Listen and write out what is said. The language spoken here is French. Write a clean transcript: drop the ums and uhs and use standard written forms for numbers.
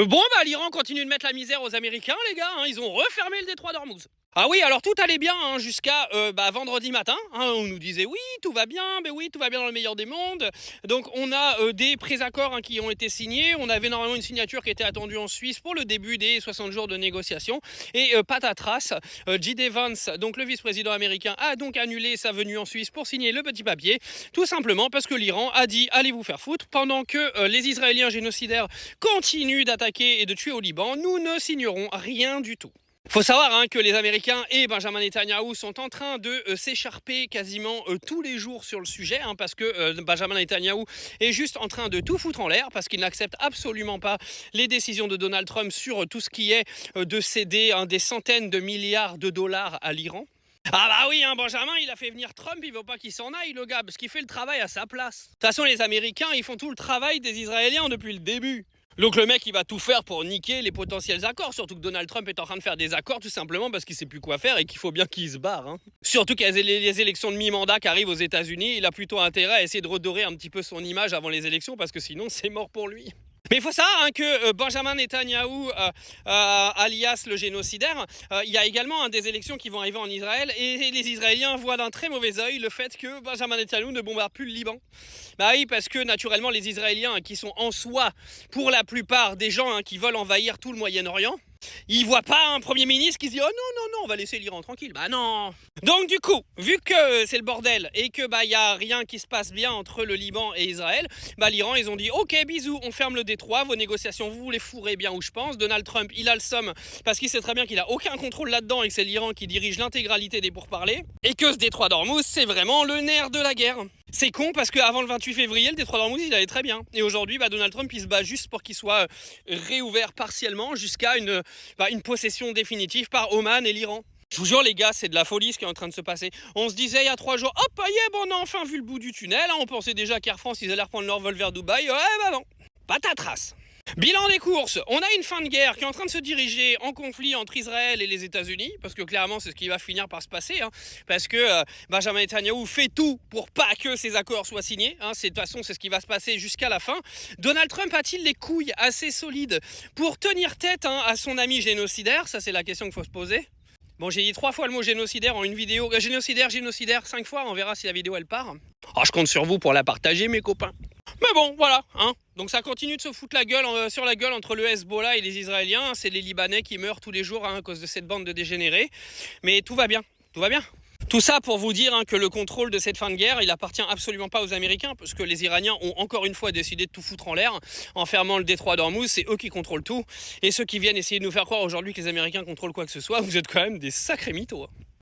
Bon, l'Iran continue de mettre la misère aux Américains, les gars. Ils ont refermé le détroit d'Ormuz. Ah oui, alors tout allait bien jusqu'à vendredi matin. On nous disait oui, tout va bien, mais oui, tout va bien dans le meilleur des mondes. Donc on a des présaccords qui ont été signés. On avait normalement une signature qui était attendue en Suisse pour le début des 60 jours de négociations. Et patatras, J.D. Vance, donc le vice-président américain, a donc annulé sa venue en Suisse pour signer le petit papier. Tout simplement parce que l'Iran a dit allez vous faire foutre. Pendant que les Israéliens génocidaires continuent d'attaquer et de tuer au Liban, nous ne signerons rien du tout. Faut savoir que les Américains et Benjamin Netanyahou sont en train de s'écharper quasiment tous les jours sur le sujet, parce que Benjamin Netanyahou est juste en train de tout foutre en l'air, parce qu'il n'accepte absolument pas les décisions de Donald Trump sur tout ce qui est de céder des centaines de milliards de dollars à l'Iran. Ah bah oui, Benjamin, il a fait venir Trump, il veut pas qu'il s'en aille, le gars, parce qu'il fait le travail à sa place. De toute façon, les Américains, ils font tout le travail des Israéliens depuis le début. Donc le mec, il va tout faire pour niquer les potentiels accords, surtout que Donald Trump est en train de faire des accords tout simplement parce qu'il sait plus quoi faire et qu'il faut bien qu'il se barre. Surtout qu'il y a les élections de mi-mandat qui arrivent aux États-Unis, il a plutôt intérêt à essayer de redorer un petit peu son image avant les élections parce que sinon c'est mort pour lui. Mais il faut savoir que Benjamin Netanyahou, alias le génocidaire, il y a également des élections qui vont arriver en Israël et les Israéliens voient d'un très mauvais œil le fait que Benjamin Netanyahou ne bombarde plus le Liban. Bah oui, parce que naturellement les Israéliens qui sont en soi, pour la plupart des gens qui veulent envahir tout le Moyen-Orient, ils voient pas un premier ministre qui se dit « Oh non, on va laisser l'Iran tranquille ». Bah non. Donc du coup, vu que c'est le bordel et que y a rien qui se passe bien entre le Liban et Israël, l'Iran, ils ont dit « Ok, bisous, on ferme le détroit, vos négociations, vous les fourrez bien où je pense ». Donald Trump, il a le somme parce qu'il sait très bien qu'il a aucun contrôle là-dedans et que c'est l'Iran qui dirige l'intégralité des pourparlers. Et que ce détroit d'Ormuz, c'est vraiment le nerf de la guerre. C'est con parce qu'avant le 28 février, le détroit d'Ormuz, il allait très bien. Et aujourd'hui, Donald Trump, il se bat juste pour qu'il soit réouvert partiellement jusqu'à une possession définitive par Oman et l'Iran. Je vous jure les gars, c'est de la folie ce qui est en train de se passer. On se disait il y a 3 jours, hop, on a enfin vu le bout du tunnel. On pensait déjà qu'Air France, ils allaient reprendre leur vol vers Dubaï. Ouais, non. Patatras. Bilan des courses, on a une fin de guerre qui est en train de se diriger en conflit entre Israël et les États-Unis, parce que clairement c'est ce qui va finir par se passer, parce que Benjamin Netanyahou fait tout pour pas que ces accords soient signés, de toute façon c'est ce qui va se passer jusqu'à la fin. Donald Trump a-t-il les couilles assez solides pour tenir tête à son ami génocidaire? Ça c'est la question qu'il faut se poser. Bon, j'ai dit 3 fois le mot génocidaire en une vidéo. Génocidaire, 5 fois, on verra si la vidéo elle part. Je compte sur vous pour la partager, mes copains. Mais bon, voilà, Donc ça continue de se foutre sur la gueule entre le Hezbollah et les Israéliens. C'est les Libanais qui meurent tous les jours à cause de cette bande de dégénérés. Mais tout va bien, tout va bien. Tout ça pour vous dire que le contrôle de cette fin de guerre, il appartient absolument pas aux Américains, parce que les Iraniens ont encore une fois décidé de tout foutre en l'air en fermant le détroit d'Ormuz. C'est eux qui contrôlent tout. Et ceux qui viennent essayer de nous faire croire aujourd'hui que les Américains contrôlent quoi que ce soit, vous êtes quand même des sacrés mythos.